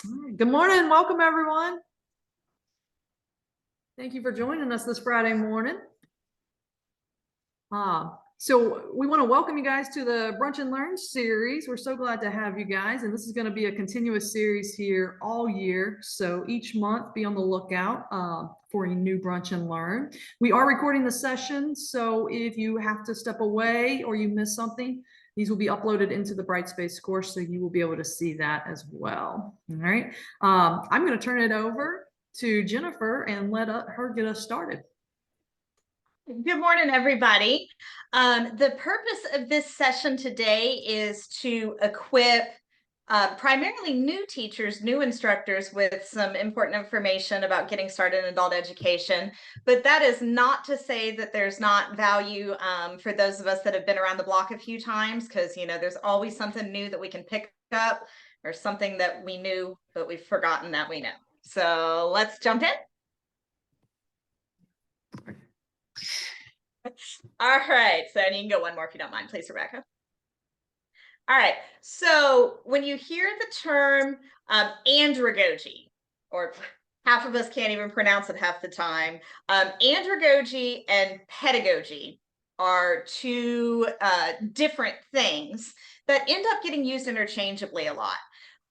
Right. Good morning. Welcome, everyone. Thank you for joining us this Friday morning. So we want to welcome you guys to the Brunch and Learn series. We're so glad to have you guys, and this is going to be a continuous series here all year. So each month, be on the lookout for a new Brunch and Learn. We are recording the session, so if you have to step away or you miss something, these will be uploaded into the Brightspace course, so you will be able to see that as well. All right. I'm going to turn it over to Jennifer and let her get us started. Good morning, everybody. The purpose of this session today is to equip primarily new teachers, new instructors with some important information about getting started in adult education. But that is not to say that there's not value for those of us that have been around the block a few times, because, you know, there's always something new that we can pick up or something that we knew, but we've forgotten that we know. So let's jump in. All right, so you can go one more if you don't mind, please, Rebecca. All right, so when you hear the term andragogy, or half of us can't even pronounce it half the time, andragogy and pedagogy are two different things that end up getting used interchangeably a lot.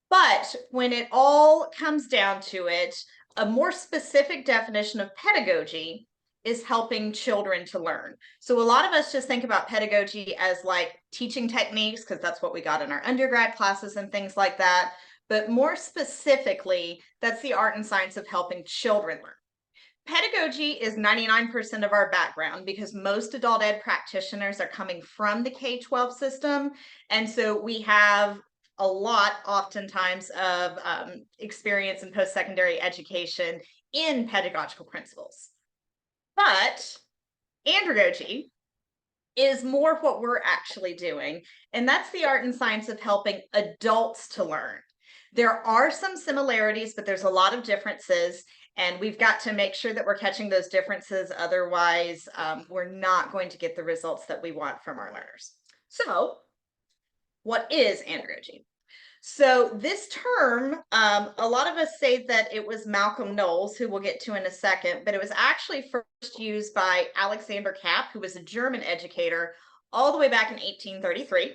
But when it all comes down to it, a more specific definition of pedagogy is helping children to learn. So a lot of us just think about pedagogy as like teaching techniques, because that's what we got in our undergrad classes and things like that. But more specifically, that's the art and science of helping children learn. Pedagogy is 99% of our background because most adult ed practitioners are coming from the K-12 system. And so we have a lot oftentimes of experience in post-secondary education in pedagogical principles. But andragogy is more what we're actually doing, and that's the art and science of helping adults to learn. There are some similarities, but there's a lot of differences, and we've got to make sure that we're catching those differences. Otherwise, we're not going to get the results that we want from our learners. So what is andragogy? So this term, a lot of us say that it was Malcolm Knowles, who we'll get to in a second, but it was actually first used by Alexander Kapp, who was a German educator all the way back in 1833.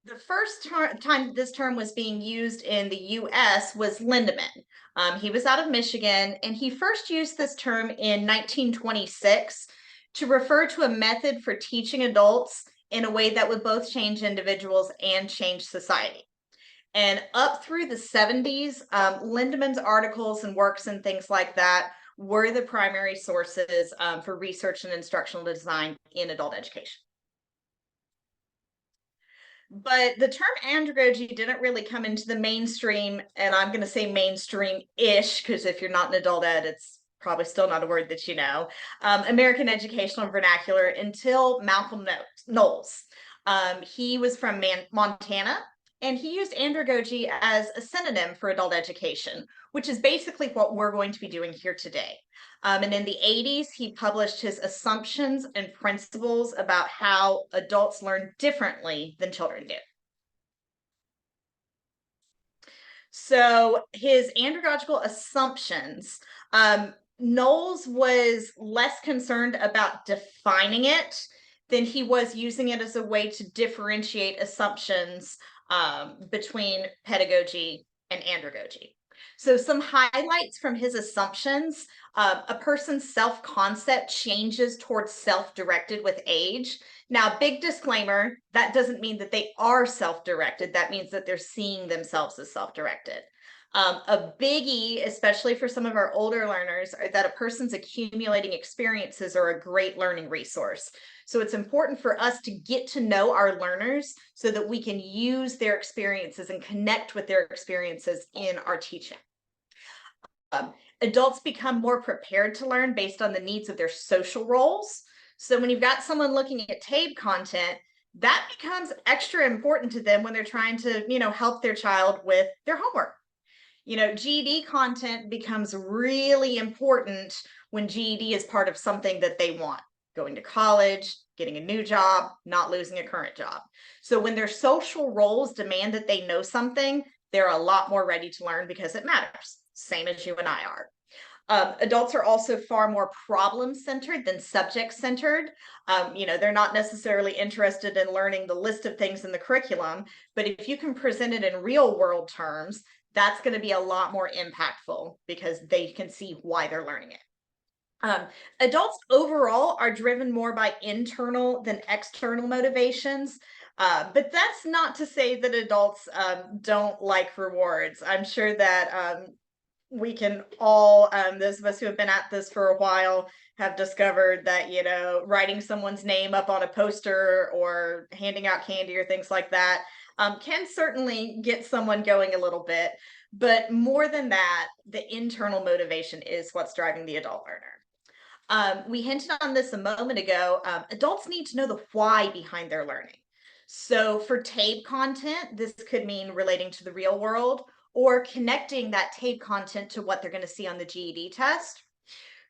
The first time this term was being used in the US was Lindemann. He was out of Michigan, and he first used this term in 1926 to refer to a method for teaching adults in a way that would both change individuals and change society. And up through the 70s, Lindemann's articles and works and things like that were the primary sources for research and instructional design in adult education. But the term andragogy didn't really come into the mainstream, and I'm going to say mainstream-ish, because if you're not an adult ed, it's probably still not a word that you know, American educational vernacular until Malcolm Knowles. He was from Montana, and he used andragogy as a synonym for adult education, which is basically what we're going to be doing here today. And in the 80s, he published his assumptions and principles about how adults learn differently than children do. So his andragogical assumptions, Knowles was less concerned about defining it than he was using it as a way to differentiate assumptions between pedagogy and andragogy. So some highlights from his assumptions: a person's self-concept changes towards self-directed with age. Now, big disclaimer, that doesn't mean that they are self-directed. That means that they're seeing themselves as self-directed. A biggie, especially for some of our older learners, are that a person's accumulating experiences are a great learning resource. So it's important for us to get to know our learners so that we can use their experiences and connect with their experiences in our teaching. Adults become more prepared to learn based on the needs of their social roles. So when you've got someone looking at TABE content, that becomes extra important to them when they're trying to, help their child with their homework. GED content becomes really important when GED is part of something that they want: going to college, getting a new job, not losing a current job. So when their social roles demand that they know something, they're a lot more ready to learn because it matters, same as you and I are. Adults are also far more problem centered than subject centered. They're not necessarily interested in learning the list of things in the curriculum, but if you can present it in real world terms, that's going to be a lot more impactful because they can see why they're learning it. Adults overall are driven more by internal than external motivations. But that's not to say that adults don't like rewards. I'm sure that we can all, those of us who have been at this for a while, have discovered that, writing someone's name up on a poster or handing out candy or things like that can certainly get someone going a little bit. But more than that, the internal motivation is what's driving the adult learner. We hinted on this a moment ago. Adults need to know the why behind their learning. So for TABE content, this could mean relating to the real world or connecting that TABE content to what they're going to see on the GED test.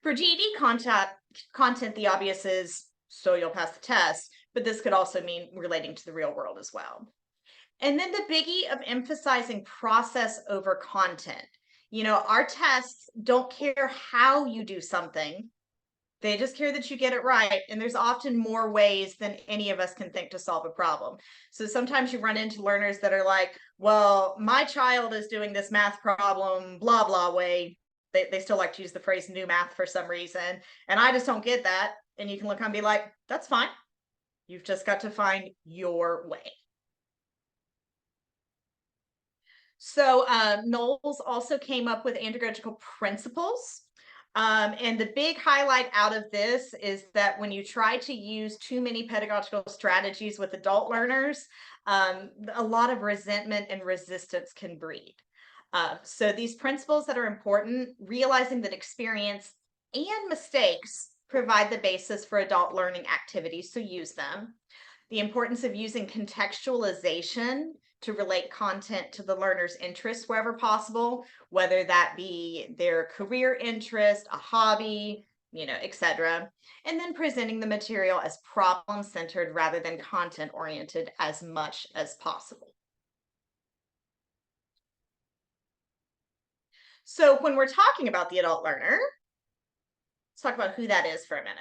For GED content, the obvious is, so you'll pass the test, but this could also mean relating to the real world as well. And then the biggie of emphasizing process over content. Our tests don't care how you do something. They just care that you get it right. And there's often more ways than any of us can think to solve a problem. So sometimes you run into learners that are like, well, my child is doing this math problem, blah, blah way. They still like to use the phrase new math for some reason. And I just don't get that. And you can look and be like, that's fine. You've just got to find your way. So Knowles also came up with andragogical principles. And the big highlight out of this is that when you try to use too many pedagogical strategies with adult learners, a lot of resentment and resistance can breed. So these principles that are important, realizing that experience and mistakes provide the basis for adult learning activities, so use them. The importance of using contextualization to relate content to the learner's interests wherever possible, whether that be their career interest, a hobby, etc. And then presenting the material as problem-centered rather than content-oriented as much as possible. So when we're talking about the adult learner, let's talk about who that is for a minute.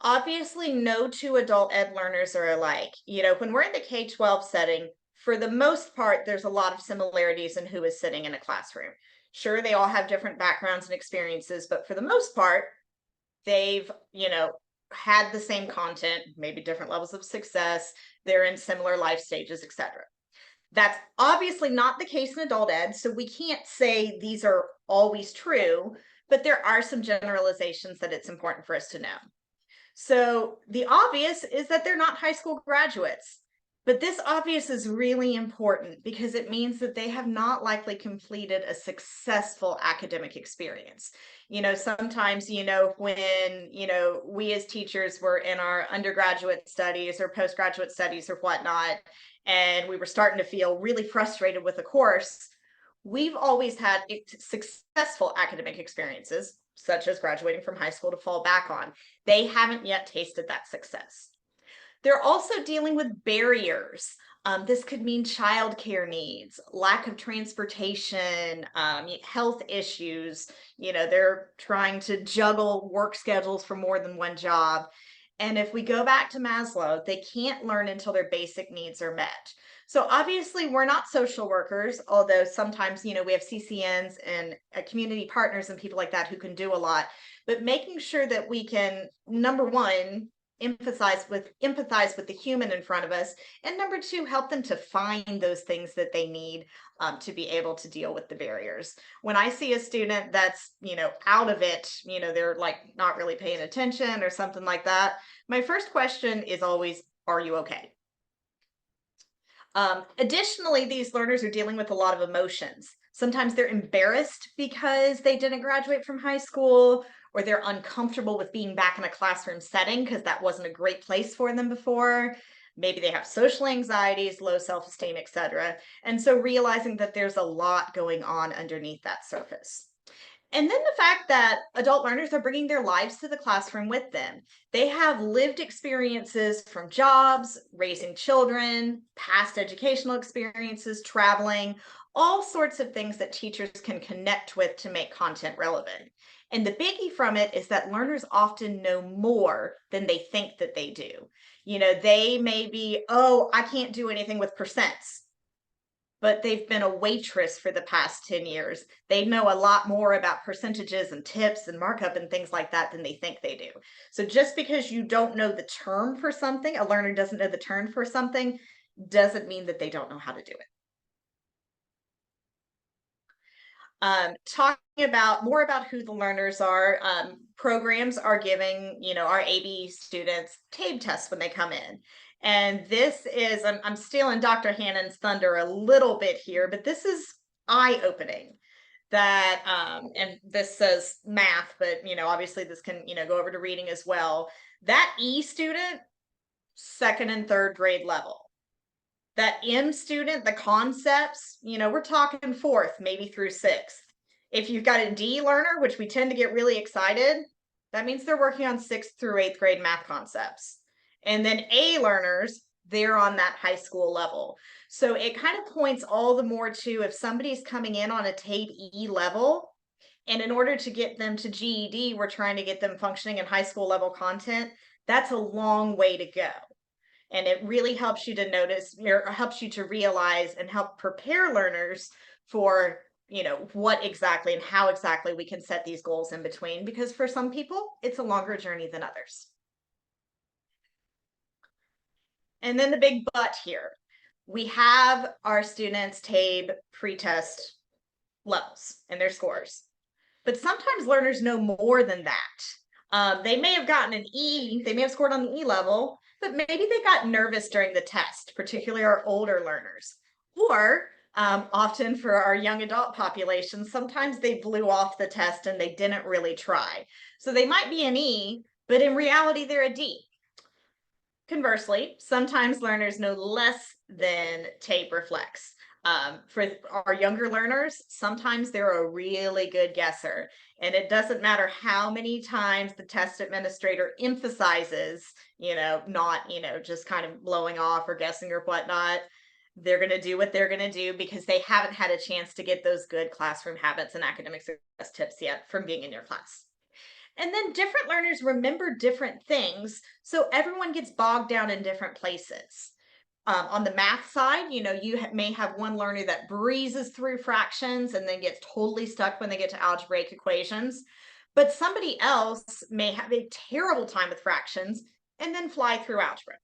Obviously, no two adult ed learners are alike. When we're in the K-12 setting, for the most part, there's a lot of similarities in who is sitting in a classroom. Sure, they all have different backgrounds and experiences, but for the most part, they've, had the same content, maybe different levels of success. They're in similar life stages, etc. That's obviously not the case in adult ed, so we can't say these are always true, but there are some generalizations that it's important for us to know. So the obvious is that they're not high school graduates, but this obvious is really important because it means that they have not likely completed a successful academic experience. Sometimes, when, we as teachers were in our undergraduate studies or postgraduate studies or whatnot, and we were starting to feel really frustrated with the course, we've always had successful academic experiences, such as graduating from high school, to fall back on. They haven't yet tasted that success. They're also dealing with barriers. This could mean childcare needs, lack of transportation, health issues. They're trying to juggle work schedules for more than one job. And if we go back to Maslow, they can't learn until their basic needs are met. So obviously we're not social workers, although sometimes, we have CCNs and community partners and people like that who can do a lot, but making sure that we can, number one, empathize with the human in front of us, and number two, help them to find those things that they need to be able to deal with the barriers. When I see a student that's, out of it, they're like not really paying attention or something like that, my first question is always, are you okay? Additionally, these learners are dealing with a lot of emotions. Sometimes they're embarrassed because they didn't graduate from high school, or they're uncomfortable with being back in a classroom setting because that wasn't a great place for them before. Maybe they have social anxieties, low self-esteem, etc. And so realizing that there's a lot going on underneath that surface. And then the fact that adult learners are bringing their lives to the classroom with them. They have lived experiences from jobs, raising children, past educational experiences, traveling, all sorts of things that teachers can connect with to make content relevant. And the biggie from it is that learners often know more than they think that they do. They may be, oh, I can't do anything with percents, but they've been a waitress for the past 10 years. They know a lot more about percentages and tips and markup and things like that than they think they do. So just because you don't know the term for something, a learner doesn't know the term for something, doesn't mean that they don't know how to do it. Talking about more about who the learners are, programs are giving, our AB students TABE tests when they come in. And this is, I'm stealing Dr. Hannon's thunder a little bit here, but this is eye-opening that, and this says math, but, obviously this can, go over to reading as well. That E student, second and third grade level. That M student, the concepts, we're talking fourth, maybe through sixth. If you've got a D learner, which we tend to get really excited, that means they're working on sixth through eighth grade math concepts. And then A learners, they're on that high school level. So it kind of points all the more to if somebody's coming in on a TABE E level, and in order to get them to GED, we're trying to get them functioning in high school level content, that's a long way to go. And it really helps you to notice, or helps you to realize and help prepare learners for, what exactly and how exactly we can set these goals in between, because for some people, it's a longer journey than others. And then the big but here, we have our students TABE pretest levels and their scores, but sometimes learners know more than that. They may have gotten an E, they may have scored on the E level, but maybe they got nervous during the test, particularly our older learners. Or often for our young adult population, sometimes they blew off the test and they didn't really try. So they might be an E, but in reality, they're a D. Conversely, sometimes learners know less than TABE reflects. For our younger learners, sometimes they're a really good guesser. And it doesn't matter how many times the test administrator emphasizes, not, just kind of blowing off or guessing or whatnot. They're going to do what they're going to do because they haven't had a chance to get those good classroom habits and academic success tips yet from being in your class. And then different learners remember different things. So everyone gets bogged down in different places. On the math side, you may have one learner that breezes through fractions and then gets totally stuck when they get to algebraic equations. But somebody else may have a terrible time with fractions and then fly through algebra.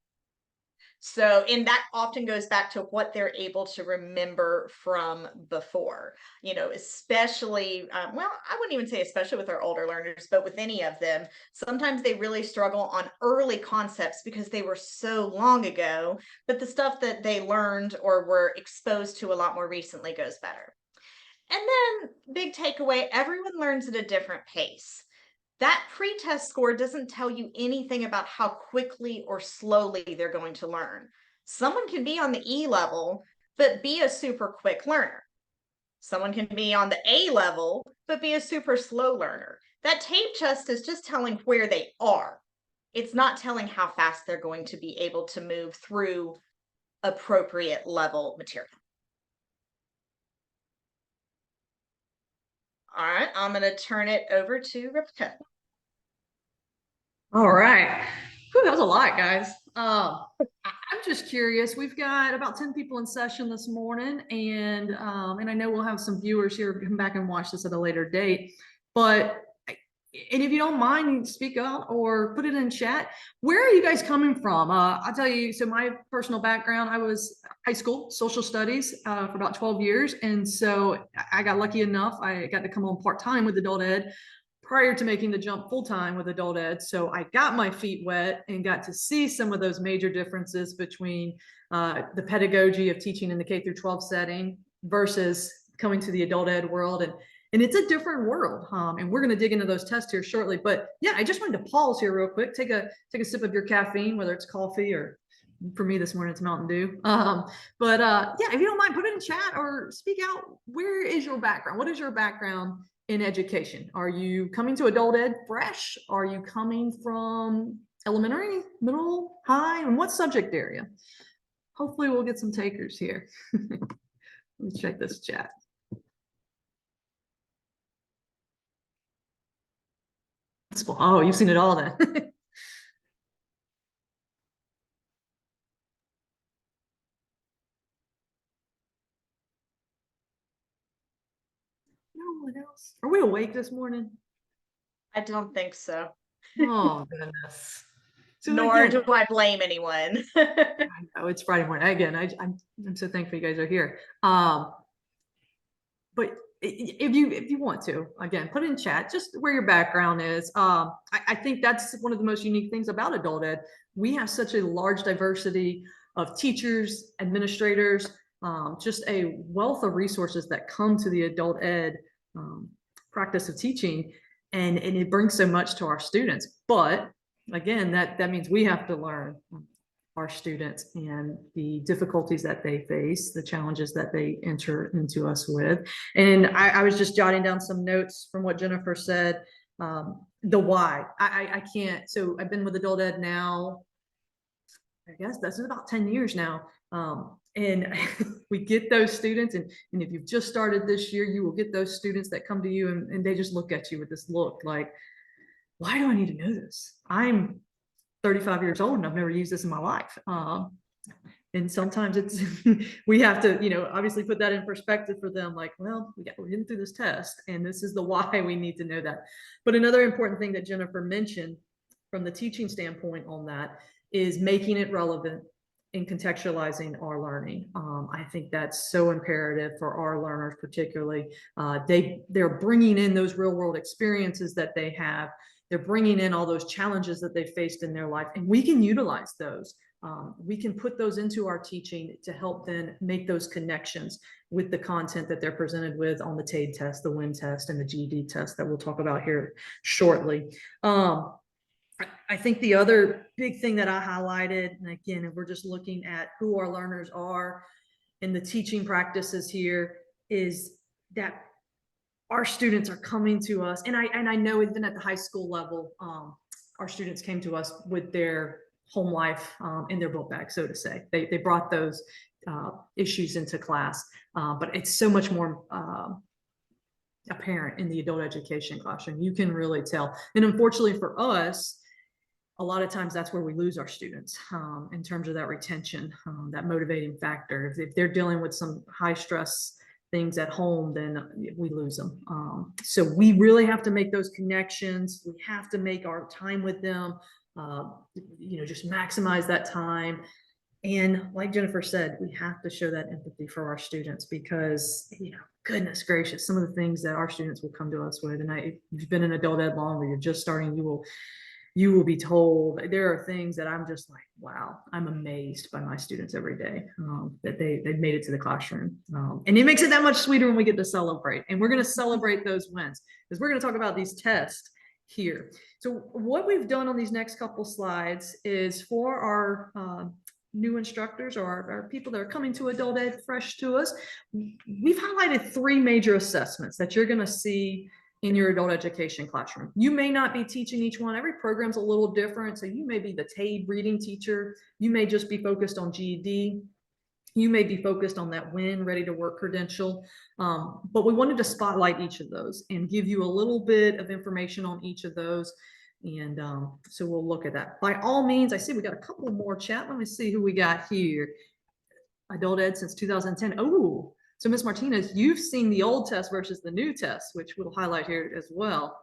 So, and that often goes back to what they're able to remember from before, especially, well, I wouldn't even say especially with our older learners, but with any of them, sometimes they really struggle on early concepts because they were so long ago, but the stuff that they learned or were exposed to a lot more recently goes better. And then, big takeaway, everyone learns at a different pace. That pretest score doesn't tell you anything about how quickly or slowly they're going to learn. Someone can be on the E level, but be a super quick learner. Someone can be on the A level, but be a super slow learner. That TABE test is just telling where they are. It's not telling how fast they're going to be able to move through appropriate level material. All right, I'm going to turn it over to Rebecca. All right. Whew, that was a lot, guys. I'm just curious. We've got about 10 people in session this morning, and I know we'll have some viewers here come back and watch this at a later date. But and if you don't mind, speak up or put it in chat. Where are you guys coming from? I'll tell you. So my personal background, I was high school social studies for about 12 years, and so I got lucky enough. I got to come on part-time with adult ed prior to making the jump full-time with adult ed. So I got my feet wet and got to see some of those major differences between the pedagogy of teaching in the K through 12 setting versus coming to the adult ed world. And it's a different world. And we're going to dig into those tests here shortly. But yeah, I just wanted to pause here real quick, take a sip of your caffeine, whether it's coffee or for me this morning, it's Mountain Dew. Yeah, if you don't mind, put it in chat or speak out. Where is your background? What is your background in education? Are you coming to adult ed fresh? Are you coming from elementary, middle, high, and what subject area? Hopefully we'll get some takers here. Let me check this chat. Oh, you've seen it all then. No one else. Are we awake this morning? I don't think so. Oh goodness. So Nor again, do I blame anyone. I know it's Friday morning. Again, I'm so thankful you guys are here. But if you want to, again, put in chat just where your background is. I think that's one of the most unique things about adult ed. We have such a large diversity of teachers, administrators, just a wealth of resources that come to the adult ed practice of teaching, and it brings so much to our students. But again, that means we have to learn our students and the difficulties that they face, the challenges that they enter into us with. And I was just jotting down some notes from what Jennifer said. The why. I can't. So I've been with adult ed now, I guess that's about 10 years now. And we get those students, and if you've just started this year, you will get those students that come to you and they just look at you with this look like, why do I need to know this? I'm 35 years old and I've never used this in my life. And sometimes it's we have to, obviously put that in perspective for them, like, well, we're getting through this test and this is the why we need to know that. But another important thing that Jennifer mentioned from the teaching standpoint on that is making it relevant and contextualizing our learning. I think that's so imperative for our learners, particularly. They're bringing in those real world experiences that they have. They're bringing in all those challenges that they faced in their life, and we can utilize those. We can put those into our teaching to help then make those connections with the content that they're presented with on the TAID test, the WIN test, and the GED test that we'll talk about here shortly. I think the other big thing that I highlighted, and again, if we're just looking at who our learners are and the teaching practices here, is that our students are coming to us, and I know even at the high school level, our students came to us with their home life in their book bag, so to say. They brought those issues into class, but it's so much more apparent in the adult education classroom. You can really tell, and unfortunately for us, a lot of times that's where we lose our students in terms of that retention, that motivating factor. If they're dealing with some high stress things at home, then we lose them. So we really have to make those connections. We have to make our time with them, just maximize that time. And like Jennifer said, we have to show that empathy for our students because, goodness gracious, some of the things that our students will come to us with, and if you've been in adult ed long or you're just starting, you will be told there are things that I'm just like, wow, I'm amazed by my students every day that they've made it to the classroom. And it makes it that much sweeter when we get to celebrate. And we're going to celebrate those wins because we're going to talk about these tests here. So what we've done on these next couple slides is for our new instructors or our people that are coming to adult ed fresh to us, we've highlighted 3 major assessments that you're going to see in your adult education classroom. You may not be teaching each one. Every program's a little different. So you may be the TAID reading teacher. You may just be focused on GED. You may be focused on that WIN ready to work credential. But we wanted to spotlight each of those and give you a little bit of information on each of those. And so we'll look at that. By all means, I see we got a couple more chat. Let me see who we got here. Adult ed since 2010. Oh, so Ms. Martinez, you've seen the old test versus the new test, which we'll highlight here as well.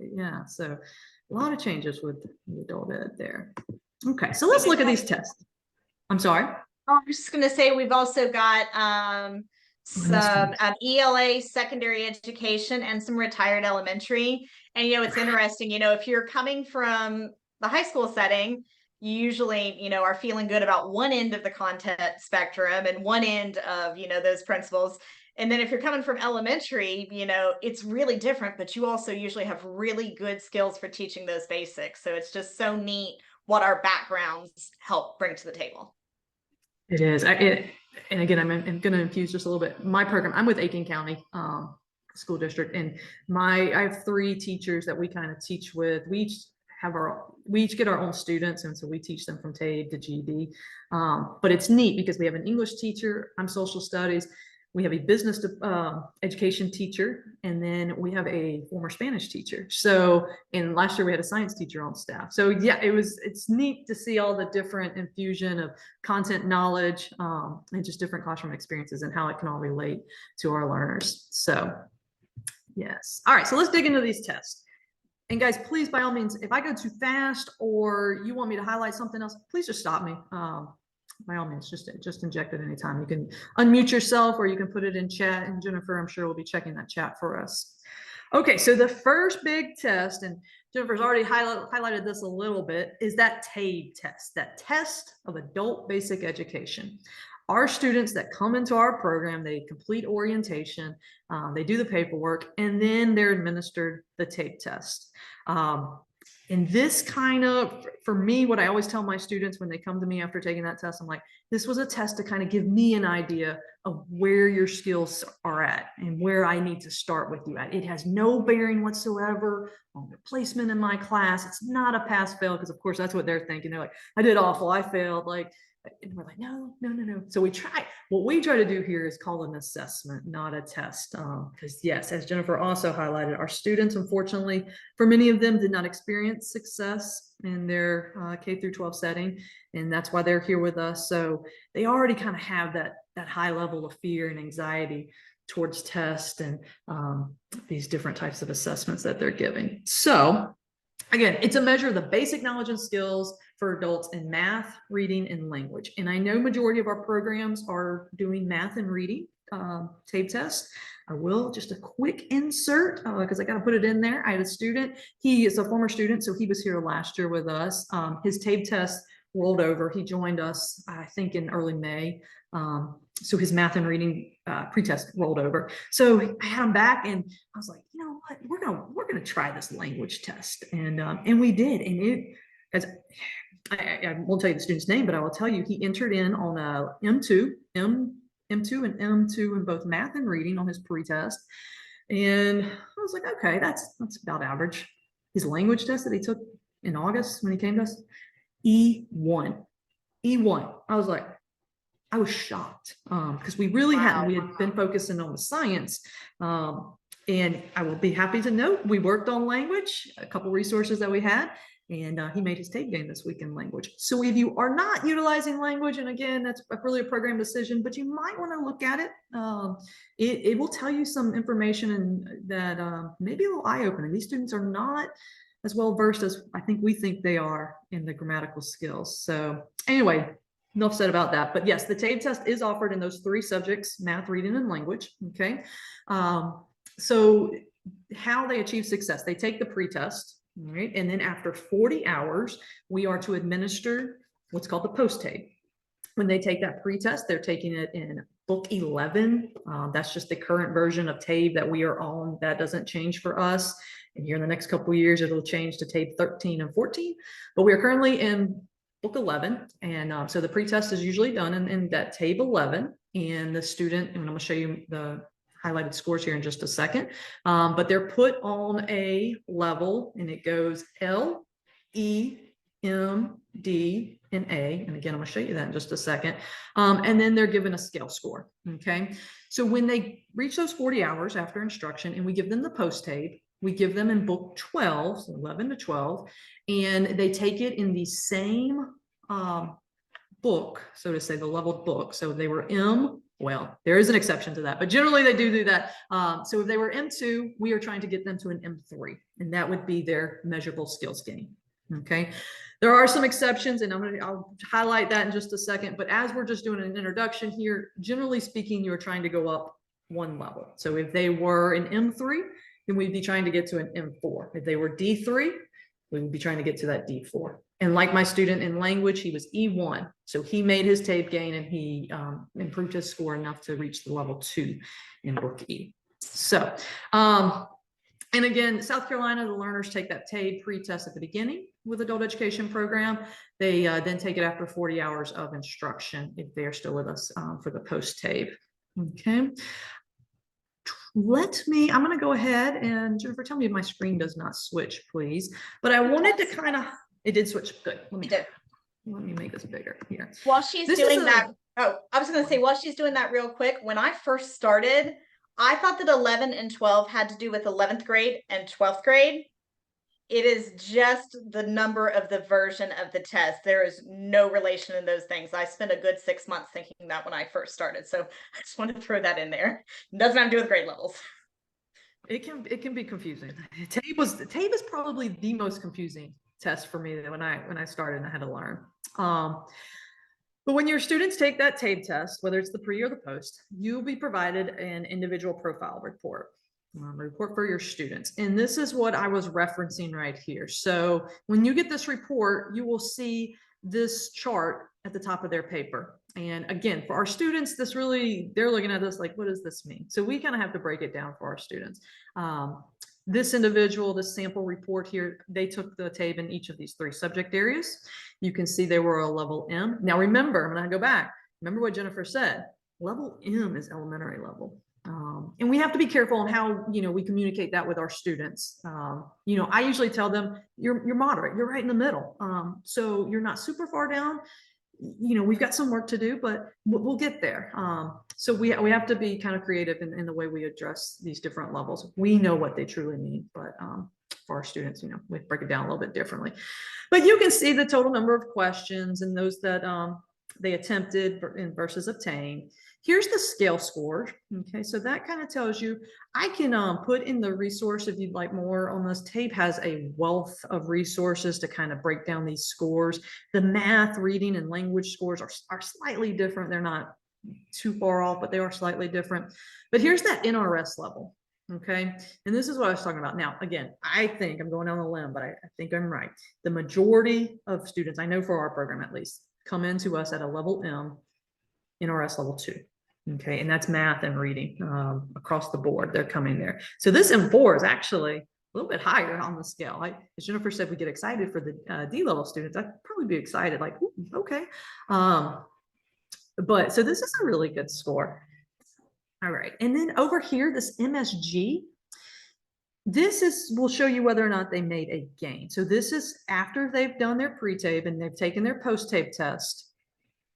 Yeah, so a lot of changes with the adult ed there. Okay, so let's look at these tests. I'm sorry. I'm just going to say we've also got some ELA secondary education and some retired elementary. And, it's interesting, if you're coming from the high school setting, you usually, are feeling good about one end of the content spectrum and one end of, those principles. And then if you're coming from elementary, it's really different, but you also usually have really good skills for teaching those basics. So it's just so neat what our backgrounds help bring to the table. It is. And again, I'm going to infuse just a little bit. My program, I'm with Aiken County school district. And I have 3 teachers that we kind of teach with. We each get our own students, and so we teach them from TABE to GED. But it's neat because we have an English teacher, I'm social studies, we have a business education teacher, and then we have a former Spanish teacher. So, and last year we had a science teacher on staff. So yeah, it's neat to see all the different infusion of content knowledge, and just different classroom experiences and how it can all relate to our learners. So yes. All right, so let's dig into these tests. And guys, please, by all means, if I go too fast or you want me to highlight something else, please just stop me. By all means, just inject it anytime. You can unmute yourself or you can put it in chat. And Jennifer, I'm sure, will be checking that chat for us. Okay, so the first big test, and Jennifer's already highlighted this a little bit, is that TABE test, that test of adult basic education. Our students that come into our program, they complete orientation, they do the paperwork, and then they're administered the TABE test. And this kind of, for me, what I always tell my students when they come to me after taking that test, I'm like, this was a test to kind of give me an idea of where your skills are at and where I need to start with you at. It has no bearing whatsoever on your placement in my class. It's not a pass-fail, because of course that's what they're thinking. They're like, I did awful, I failed. Like, and we're like, no. So what we try to do here is call an assessment, not a test. Because yes, as Jennifer also highlighted, our students, unfortunately, for many of them, did not experience success in their K through 12 setting. And that's why they're here with us. So they already kind of have that high level of fear and anxiety towards tests and these different types of assessments that they're giving. So again, it's a measure of the basic knowledge and skills for adults in math, reading, and language. And I know majority of our programs are doing math and reading TABE tests. I will just a quick insert because I got to put it in there. I had a student, he is a former student, so he was here last year with us. His TABE test rolled over. He joined us, I think, in early May. So his math and reading pretest rolled over. So I had him back, and I was like, you know what, we're gonna try this language test, and we did, and it, as I won't tell you the student's name, but I will tell you he entered in on a M2 and M2 in both math and reading on his pretest, and I was like, okay, that's about average. His language test that he took in August when he came to us, E1. I was like, I was shocked because we really hadn't. We had been focusing on the science. And I will be happy to note we worked on language, a couple resources that we had, and he made his TABE game this week in language. So if you are not utilizing language, and again, that's really a program decision, but you might want to look at it. It will tell you some information and that maybe a little eye-opening. These students are not as well versed as I think we think they are in the grammatical skills. So anyway, enough said about that. But yes, the TABE test is offered in those 3 subjects, math, reading, and language. Okay. So how they achieve success, they take the pretest, right? And then after 40 hours, we are to administer what's called the post-TABE. When they take that pretest, they're taking it in book 11. That's just the current version of TABE that we are on. That doesn't change for us. And here in the next couple of years, it'll change to TABE 13 and 14. But we are currently in book 11. And so the pretest is usually done in that TABE 11. And the student, and I'm going to show you the highlighted scores here in just a second, but they're put on a level, and it goes L, E, M, D, and A. And again, I'm going to show you that in just a second. And then they're given a scale score. Okay. So when they reach those 40 hours after instruction, and we give them the post-TABE, we give them in book 12, so 11 to 12, and they take it in the same book, so to say, the leveled book. So they were M, well, there is an exception to that, but generally they do that. So if they were M2, we are trying to get them to an M3, and that would be their measurable skills gain. Okay. There are some exceptions, and I'll highlight that in just a second. But as we're just doing an introduction here, generally speaking, you're trying to go up 1 level. So if they were an M3, then we'd be trying to get to an M4. If they were D3, we would be trying to get to that D4. And like my student in language, he was E1. So he made his TABE gain, and he improved his score enough to reach the level 2 in book E. So, and again, South Carolina, the learners take that TABE pretest at the beginning with adult education program. They then take it after 40 hours of instruction if they're still with us for the post-TABE. Okay. I'm going to go ahead and Jennifer, tell me if my screen does not switch, please. But I wanted to kind of, it did switch. Good. Let me make this bigger here. While she's doing that, oh, I was going to say, while she's doing that real quick, when I first started, I thought that 11 and 12 had to do with 11th grade and 12th grade. It is just the number of the version of the test. There is no relation in those things. I spent a good 6 months thinking that when I first started. So I just want to throw that in there. It doesn't have to do with grade levels. It can be confusing. TABE is probably the most confusing test for me when I started and I had to learn. But when your students take that TABE test, whether it's the pre or the post, you'll be provided an individual profile report. Report for your students. And this is what I was referencing right here. So when you get this report, you will see this chart at the top of their paper. And again, for our students, they're looking at this like, what does this mean? So we kind of have to break it down for our students. This individual, this sample report here, they took the TABE in each of these 3 subject areas. You can see they were a level M. Now remember, I'm going to go back. Remember what Jennifer said. Level M is elementary level. And we have to be careful on how, we communicate that with our students. I usually tell them you're moderate, you're right in the middle. So you're not super far down. We've got some work to do, but we'll get there. So we have to be kind of creative in the way we address these different levels. We know what they truly mean, but for our students, we break it down a little bit differently. But you can see the total number of questions and those that they attempted versus obtained. Here's the scale score. Okay, so that kind of tells you, I can put in the resource if you'd like more on this. TABE has a wealth of resources to kind of break down these scores. The math, reading, and language scores are slightly different. They're not too far off, but they are slightly different. But here's that NRS level. Okay, and this is what I was talking about. Now, again, I think I'm going down the limb, but I think I'm right. The majority of students, I know for our program at least, come into us at a level M, NRS level 2. Okay, and that's math and reading across the board. They're coming there. So this M4 is actually a little bit higher on the scale. As Jennifer said, we get excited for the D level students. I'd probably be excited, like, okay. But so this is a really good score. All right, and then over here, this MSG, will show you whether or not they made a gain. So this is after they've done their pre-TABE and they've taken their post-TABE test.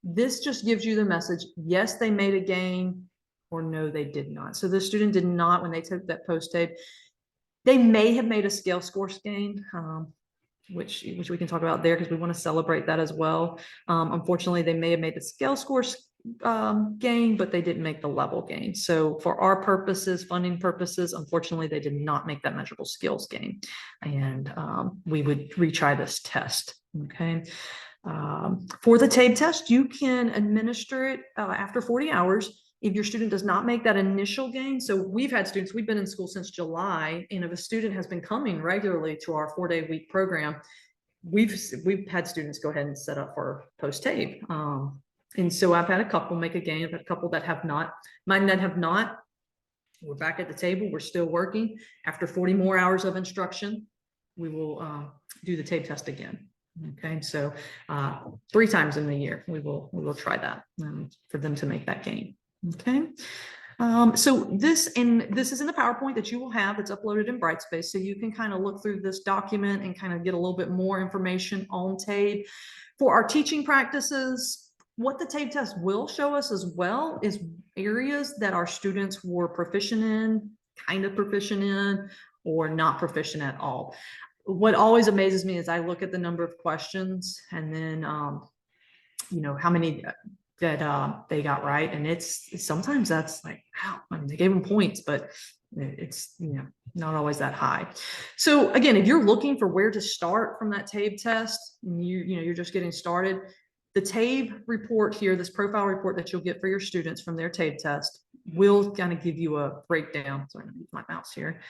This just gives you the message, yes, they made a gain, or no, they did not. So the student did not, when they took that post-TABE, they may have made a scale score gain, which we can talk about there because we want to celebrate that as well. Unfortunately, they may have made the scale score gain, but they didn't make the level gain. So for our purposes, funding purposes, unfortunately, they did not make that measurable skills gain. And we would retry this test, okay? For the TABE test, you can administer it after 40 hours if your student does not make that initial gain. So we've had students, we've been in school since July, and if a student has been coming regularly to our 4-day week program, we've had students go ahead and set up for post-TABE. And so I've had a couple make a gain, I've had a couple that have not. Mine that have not, we're back at the table, we're still working. After 40 more hours of instruction, we will do the TABE test again. Okay, so 3 times in the year we will try that for them to make that gain. Okay, so this is in the PowerPoint that you will have. It's uploaded in Brightspace, so you can kind of look through this document and kind of get a little bit more information on TABE. For our teaching practices, what the TABE test will show us as well is areas that our students were proficient in, kind of proficient in, or not proficient at all. What always amazes me is I look at the number of questions and then, how many that they got right. And it's sometimes that's like, wow, I mean, they gave them points, but it's, not always that high. So again, if you're looking for where to start from that TABE test, and you're just getting started, the TABE report here, this profile report that you'll get for your students from their TABE test will kind of give you a breakdown. Sorry, I'm gonna use my mouse here.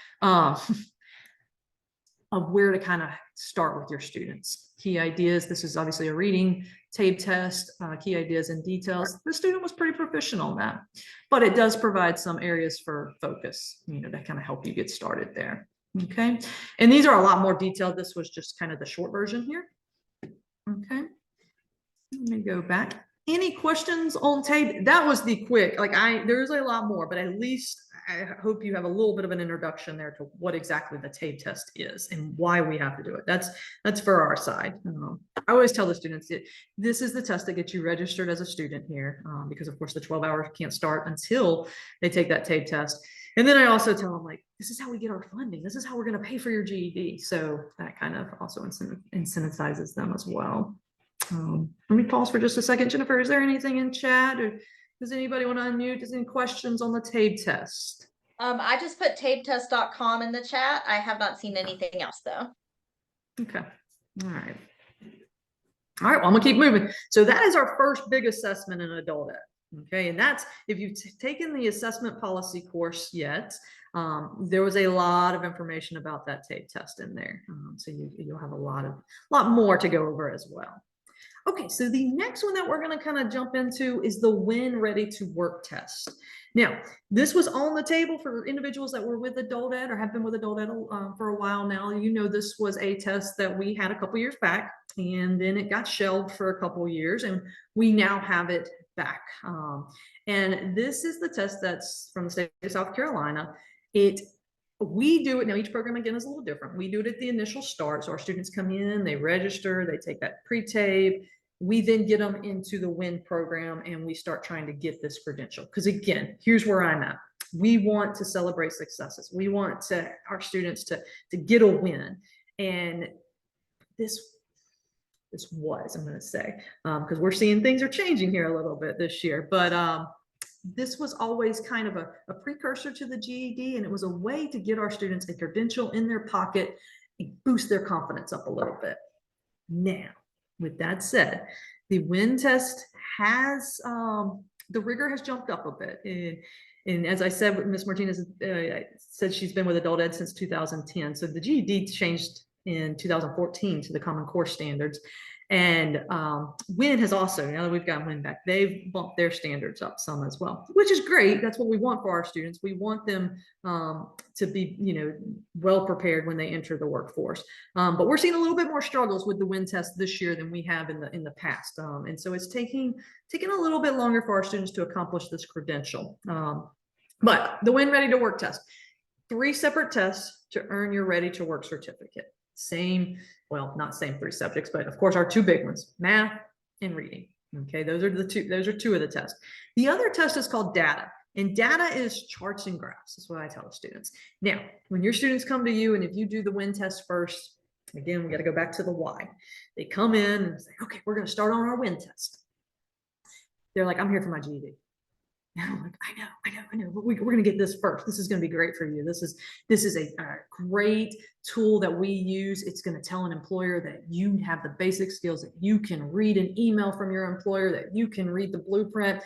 Of where to kind of start with your students. Key ideas, this is obviously a reading TABE test, key ideas and details. The student was pretty proficient on that, but it does provide some areas for focus, that kind of help you get started there. Okay, and these are a lot more detailed. This was just kind of the short version here. Okay, let me go back. Any questions on TABE? That was the quick, there's a lot more, but at least I hope you have a little bit of an introduction there to what exactly the TABE test is and why we have to do it. That's for our side. I always tell the students that this is the test that gets you registered as a student here, because of course the 12 hours can't start until they take that TABE test. And then I also tell them, like, this is how we get our funding. This is how we're going to pay for your GED. So that kind of also incentivizes them as well. Let me pause for just a second. Jennifer, is there anything in chat, or does anybody want to unmute? Is any questions on the TABE test? I just put tabetest.com in the chat. I have not seen anything else though. Okay. All right. All right, well, I'm gonna keep moving. So that is our first big assessment in adult ed. Okay, and that's if you've taken the assessment policy course yet, there was a lot of information about that TABE test in there. So you'll have a lot more to go over as well. Okay, so the next one that we're going to kind of jump into is the When Ready to Work test. Now, this was on the table for individuals that were with adult ed or have been with adult ed for a while now. You know, this was a test that we had a couple years back, and then it got shelved for a couple years, and we now have it back. And this is the test that's from the state of South Carolina. We do it now. Each program again is a little different. We do it at the initial start. So our students come in, they register, they take that pre-TABE. We then get them into the WIN program and we start trying to get this credential. Because again, here's where I'm at. We want to celebrate successes. We want our students to get a win. And this was, I'm going to say, because we're seeing things are changing here a little bit this year. But this was always kind of a precursor to the GED, and it was a way to get our students a credential in their pocket and boost their confidence up a little bit. Now, with that said, the WIN test has, the rigor has jumped up a bit. And as I said, Ms. Martinez said she's been with adult ed since 2010. So the GED changed in 2014 to the Common Core standards. And WIN has also, now that we've got WIN back, they've bumped their standards up some as well, which is great. That's what we want for our students. We want them to be, well prepared when they enter the workforce. But we're seeing a little bit more struggles with the WIN test this year than we have in the past. And so it's taking a little bit longer for our students to accomplish this credential. But the WIN Ready to Work test, 3 separate tests to earn your Ready to Work certificate. Well, not same 3 subjects, but of course our 2 big ones, math and reading. Okay, those are 2 of the tests. The other test is called data, and data is charts and graphs. That's what I tell the students. Now, when your students come to you, and if you do the WIN test first, again, we got to go back to the why. They come in and say, okay, we're going to start on our WIN test. They're like, I'm here for my GED. And I'm like, I know, but we're going to get this first. This is going to be great for you. This is a great tool that we use. It's going to tell an employer that you have the basic skills, that you can read an email from your employer, that you can read the blueprint.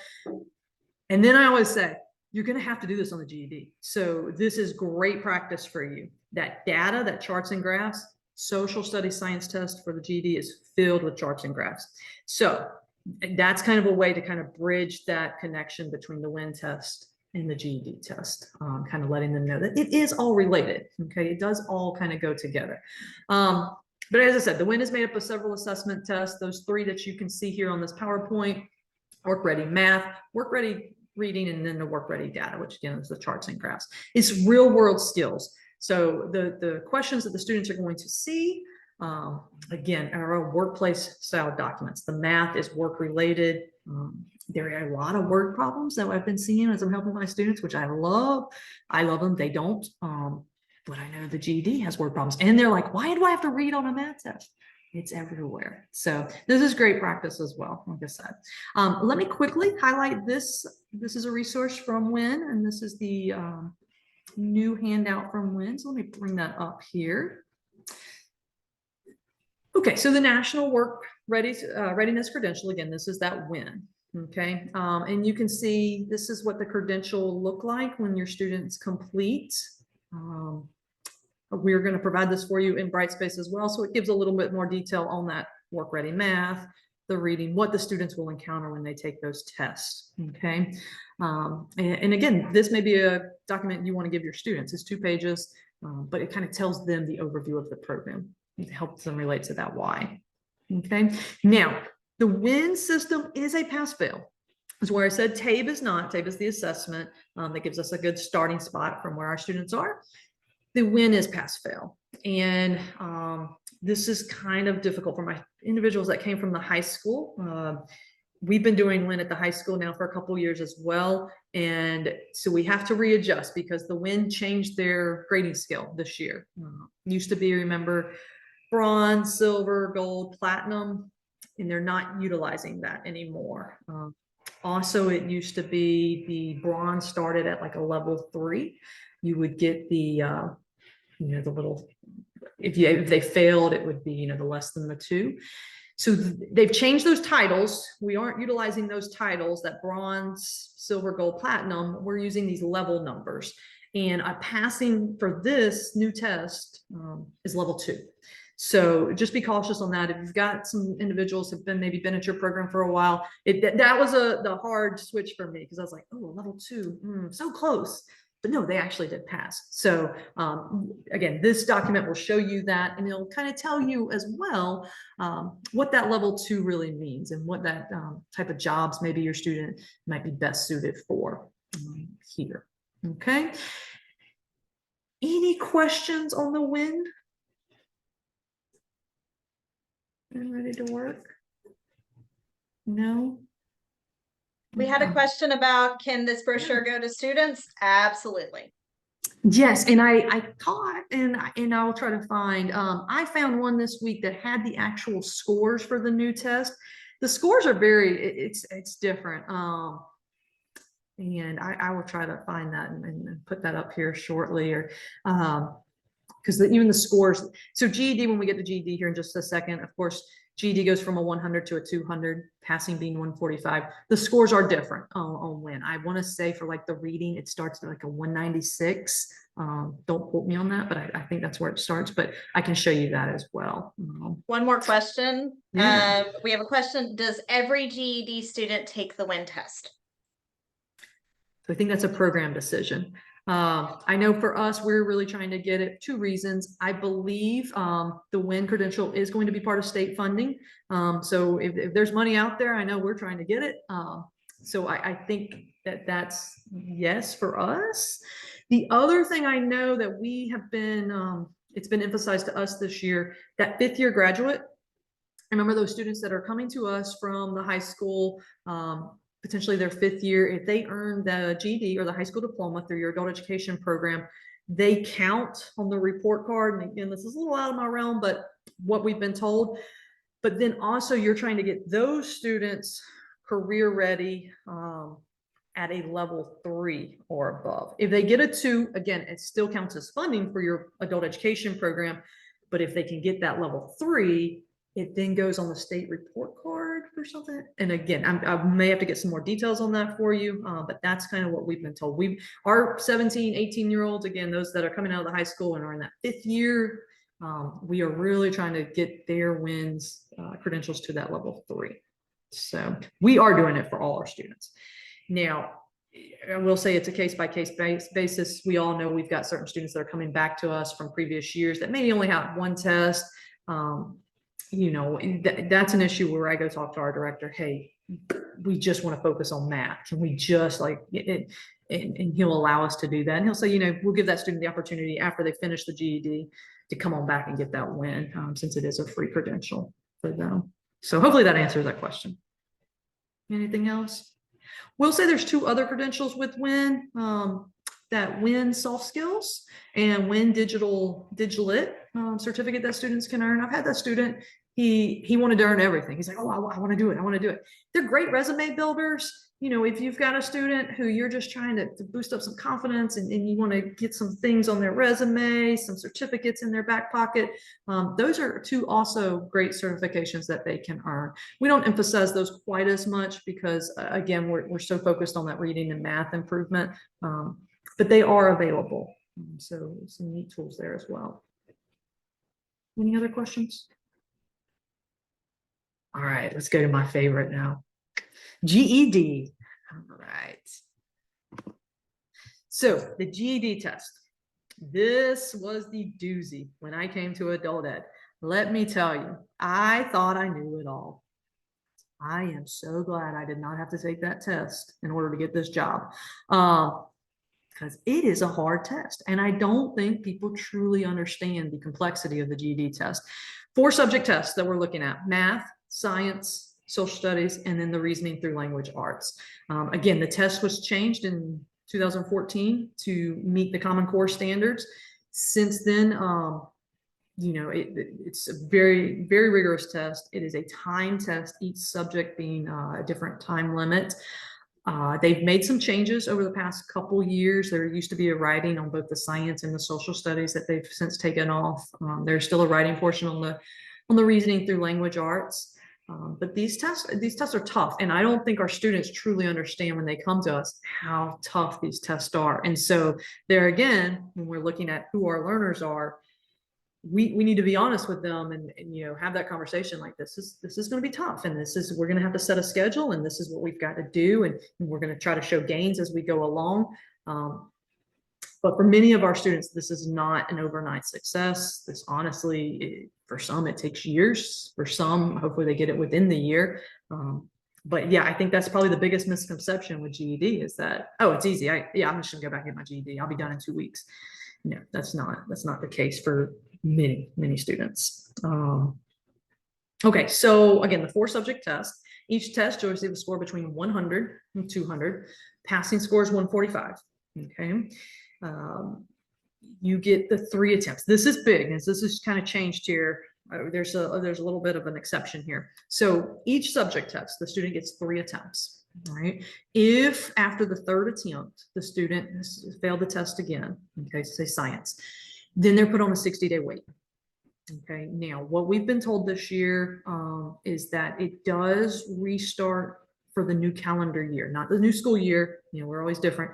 And then I always say, you're going to have to do this on the GED. So this is great practice for you. That data, that charts and graphs, social studies science test for the GED is filled with charts and graphs. So that's kind of a way to kind of bridge that connection between the WIN test and the GED test, kind of letting them know that it is all related. Okay, it does all kind of go together. But as I said, the WIN is made up of several assessment tests. Those 3 that you can see here on this PowerPoint: Work Ready Math, Work Ready Reading, and then the Work Ready Data, which again is the charts and graphs. It's real world skills. So the questions that the students are going to see, again, our workplace style documents. The math is work related. There are a lot of word problems that I've been seeing as I'm helping my students, which I love. I love them. They don't. But I know the GED has word problems, and they're like, why do I have to read on a math test? It's everywhere. So this is great practice as well, like I said. Let me quickly highlight this. This is a resource from WIN, and this is the new handout from WIN. So let me bring that up here. Okay, so the National Work Readiness Credential, again, this is that WIN, okay? And you can see this is what the credential look like when your students complete. We're going to provide this for you in Brightspace as well, so it gives a little bit more detail on that Work Ready Math, the reading, what the students will encounter when they take those tests, okay? And again, this may be a document you want to give your students. It's 2 pages, but it kind of tells them the overview of the program. It helps them relate to that why. Okay. Now, the WIN system is a pass-fail. is where I said TABE is not. TABE is the assessment that gives us a good starting spot from where our students are. The WIN is pass fail. And this is kind of difficult for my individuals that came from the high school. We've been doing WIN at the high school now for a couple years as well. And so we have to readjust because the WIN changed their grading scale this year. Used to be, remember, bronze, silver, gold, platinum, and they're not utilizing that anymore. Also, it used to be the bronze started at like a level 3. You would get the, the little, if they failed, it would be, the less than the 2. So they've changed those titles. We aren't utilizing those titles, that bronze, silver, gold, platinum. We're using these level numbers. And a passing for this new test is level 2. So just be cautious on that. If you've got some individuals have maybe been at your program for a while, that was the hard switch for me, because I was like, oh, level 2, so close. But no, they actually did pass. So again, this document will show you that, and it'll kind of tell you as well what that level 2 really means and what that type of jobs maybe your student might be best suited for here. Okay. Any questions on the WIN? Ready to work? No? We had a question about, can this brochure go to students? Absolutely. Yes, and I caught, and I'll try to find, I found one this week that had the actual scores for the new test. The scores are it's different. And I will try to find that and put that up here shortly, or because even the scores, so GED, when we get to GED here in just a second, of course, GED goes from a 100 to a 200, passing being 145. The scores are different on WIN. I want to say for like the reading, it starts at like a 196. Don't quote me on that, but I think that's where it starts, but I can show you that as well. One more question. Yeah. We have a question. Does every GED student take the WIN test? So I think that's a program decision. I know for us, we're really trying to get it 2 reasons. I believe the WIN credential is going to be part of state funding. So if there's money out there, I know we're trying to get it. So I think that's yes for us. The other thing I know that we have been, it's been emphasized to us this year, that 5th year graduate. I remember those students that are coming to us from the high school, potentially their 5th year, if they earn the GED or the high school diploma through your adult education program, they count on the report card. And again, this is a little out of my realm, but what we've been told. But then also you're trying to get those students career ready at a level 3 or above. If they get a 2, again, it still counts as funding for your adult education program. But if they can get that level 3, it then goes on the state report card or something. And again, I may have to get some more details on that for you, but that's kind of what we've been told. Our 17, 18-year-olds, again, those that are coming out of the high school and are in that 5th year, we are really trying to get their WINs credentials to that level 3. So we are doing it for all our students. Now, I will say it's a case-by-case basis. We all know we've got certain students that are coming back to us from previous years that maybe only have 1 test. That's an issue where I go talk to our director. Hey, we just want to focus on math. Can we just like it? And he'll allow us to do that. And he'll say, we'll give that student the opportunity after they finish the GED to come on back and get that WIN, since it is a free credential for them. So hopefully that answers that question. Anything else? We'll say there's 2 other credentials with WIN, that WIN soft skills and WIN digital lit certificate that students can earn. I've had that student, he wanted to earn everything. He's like, oh, I want to do it. I want to do it. They're great resume builders. If you've got a student who you're just trying to boost up some confidence and you want to get some things on their resume, some certificates in their back pocket, those are 2 also great certifications that they can earn. We don't emphasize those quite as much because again, we're so focused on that reading and math improvement, but they are available. So some neat tools there as well. Any other questions? All right, let's go to my favorite now. GED. All right. So the GED test. This was the doozy when I came to adult ed. Let me tell you, I thought I knew it all. I am so glad I did not have to take that test in order to get this job. Because it is a hard test. And I don't think people truly understand the complexity of the GED test. 4 subject tests that we're looking at: math, science, social studies, and then the reasoning through language arts. Again, the test was changed in 2014 to meet the Common Core standards. Since then, it's a very, very rigorous test. It is a time test, each subject being a different time limit. They've made some changes over the past couple years. There used to be a writing on both the science and the social studies that they've since taken off. There's still a writing portion on the reasoning through language arts. But these tests are tough, and I don't think our students truly understand when they come to us how tough these tests are. And so there again, when we're looking at who our learners are, we need to be honest with them and have that conversation. Like, this is going to be tough, and we're going to have to set a schedule, and this is what we've got to do, and we're going to try to show gains as we go along. But for many of our students, this is not an overnight success. This honestly, for some, it takes years. For some, hopefully they get it within the year. But yeah, I think that's probably the biggest misconception with GED is that, oh, it's easy. I'm just gonna go back and get my GED. I'll be done in 2 weeks. No, that's not the case for many students. Okay, so again, the 4 subject test. Each test you'll receive a score between 100 and 200. Passing score is 145. Okay. You get the 3 attempts. This is big, and this is kind of changed here. There's a little bit of an exception here. So each subject test, the student gets 3 attempts. All right. If after the 3rd attempt, the student has failed the test again, okay, say science, then they're put on a 60-day wait. Okay. Now, what we've been told this year is that it does restart for the new calendar year, not the new school year. We're always different.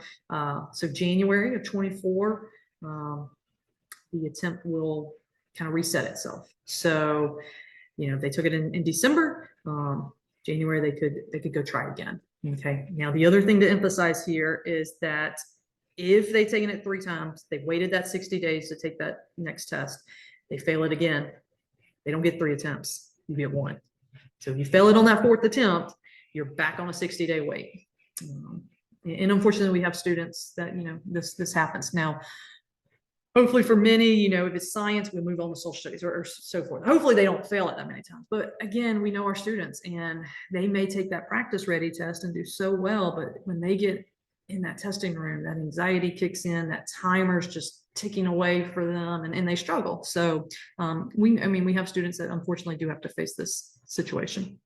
So January of 24, the attempt will kind of reset itself. So, if they took it in December, January, they could go try again. Okay. Now, the other thing to emphasize here is that if they've taken it 3 times, they've waited that 60 days to take that next test, they fail it again, they don't get 3 attempts, you get 1. So if you fail it on that 4th attempt, you're back on a 60-day wait. And unfortunately, we have students that, this happens. Now, hopefully for many, if it's science, we move on to social studies or so forth. Hopefully they don't fail it that many times. But again, we know our students, and they may take that practice ready test and do so well, but when they get in that testing room, that anxiety kicks in, that timer's just ticking away for them, and they struggle. So we have students that unfortunately do have to face this situation.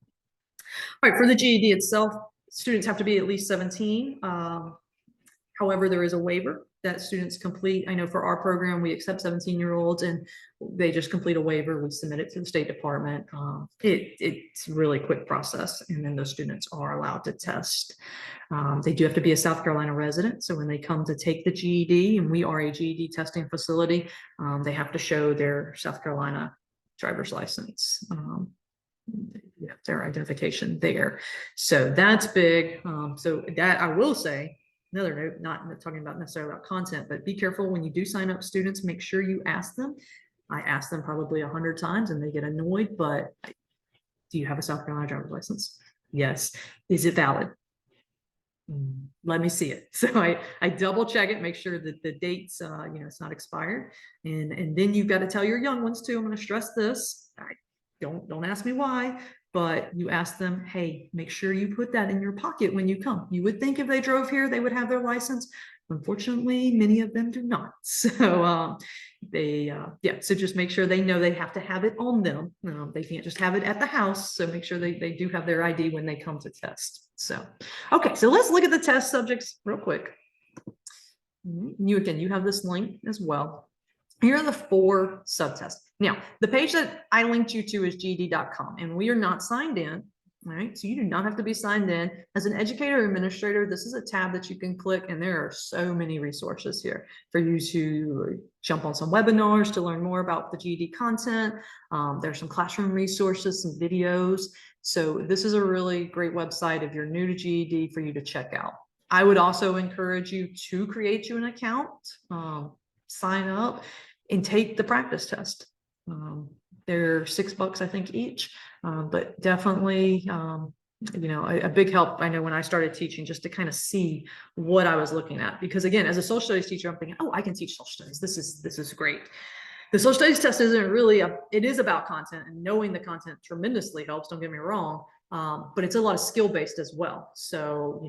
All right, for the GED itself, students have to be at least 17. However, there is a waiver that students complete. I know for our program, we accept 17-year-olds, and they just complete a waiver. We submit it to the State Department. It's a really quick process, and then those students are allowed to test. They do have to be a South Carolina resident. So when they come to take the GED, and we are a GED testing facility, they have to show their South Carolina driver's license. Their identification there. So that's big. So that I will say, another note, not talking about necessarily about content, but be careful when you do sign up students, make sure you ask them. I ask them probably 100 times and they get annoyed, but do you have a South Carolina driver's license? Yes. Is it valid? Let me see it. So I double check it, make sure that the dates, it's not expired. And then you've got to tell your young ones too. I'm going to stress this. Don't ask me why, but you ask them, hey, make sure you put that in your pocket when you come. You would think if they drove here, they would have their license. Unfortunately, many of them do not. So so just make sure they know they have to have it on them. They can't just have it at the house. So make sure they do have their ID when they come to test. So, okay, so let's look at the test subjects real quick. You have this link as well. Here are the 4 subtests. Now, the page that I linked you to is GED.com, and we are not signed in. All right, so you do not have to be signed in. As an educator or administrator, this is a tab that you can click, and there are so many resources here for you to jump on some webinars to learn more about the GED content. There's some classroom resources, some videos. So this is a really great website if you're new to GED for you to check out. I would also encourage you to create you an account, sign up, and take the practice test. They're $6, I think, each, but definitely a big help, I know, when I started teaching, just to kind of see what I was looking at. Because again, as a social studies teacher, I'm thinking, oh, I can teach social studies. This is great. The social studies test isn't really it is about content, and knowing the content tremendously helps, don't get me wrong. But it's a lot of skill based as well. So,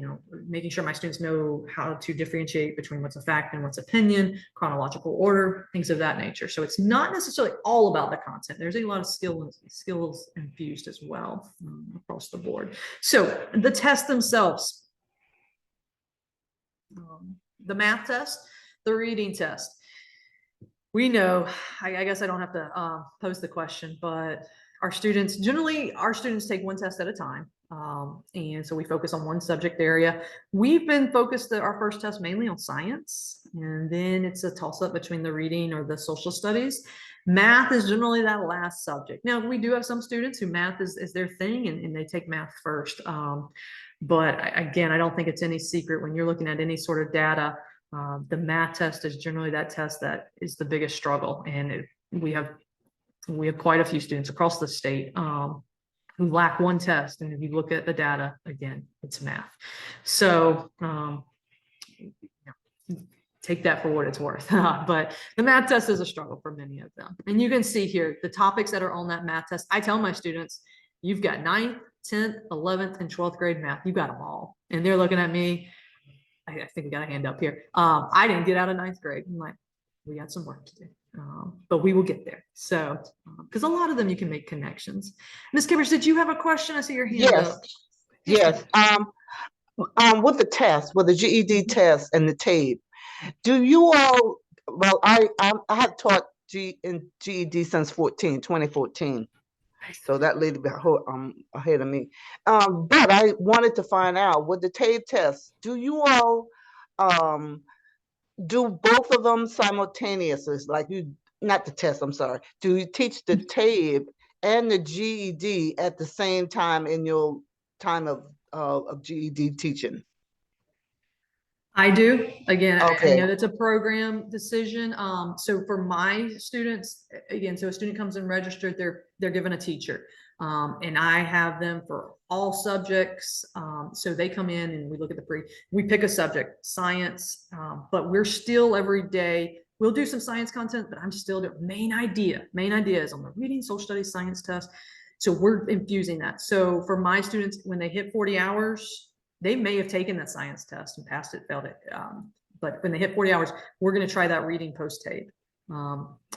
making sure my students know how to differentiate between what's a fact and what's opinion, chronological order, things of that nature. So it's not necessarily all about the content. There's a lot of skills infused as well, across the board. So the tests themselves, the math test, the reading test. We know, I guess I don't have to pose the question, but our students take one test at a time. And so we focus on one subject area. We've been focused our first test mainly on science, and then it's a toss up between the reading or the social studies. Math is generally that last subject. Now, we do have some students who math is their thing, and they take math first. But again, I don't think it's any secret when you're looking at any sort of data. The math test is generally that test that is the biggest struggle, and we have quite a few students across the state who lack one test, and if you look at the data, again, it's math. So take that for what it's worth. But the math test is a struggle for many of them, and you can see here the topics that are on that math test. I tell my students, you've got 9th, 10th, 11th, and 12th grade math. You got them all, and they're looking at me. I think we got a hand up here. I didn't get out of 9th grade. I'm like, we got some work to do, but we will get there. So, because a lot of them you can make connections. Ms. Kibbers, did you have a question? I see your hand Yes, up. yes. With the test, with the GED test and the tape, do you all? Well, I have taught GED since 2014. So that lady ahead of me. But I wanted to find out with the tape test, do you all do both of them simultaneously? Like not the test, I'm sorry. Do you teach the tape and the GED at the same time in your time of GED teaching? I do. Again, I Okay. know that's a program decision. So for my students, again, so a student comes in registered, they're given a teacher. And I have them for all subjects. So they come in and we look at we pick a subject, science, but we're still every day, we'll do some science content, but I'm still the main idea is on the reading, social studies, science test. So we're infusing that. So for my students, when they hit 40 hours, they may have taken that science test and passed it, failed it. But when they hit 40 hours, we're going to try that reading post tape,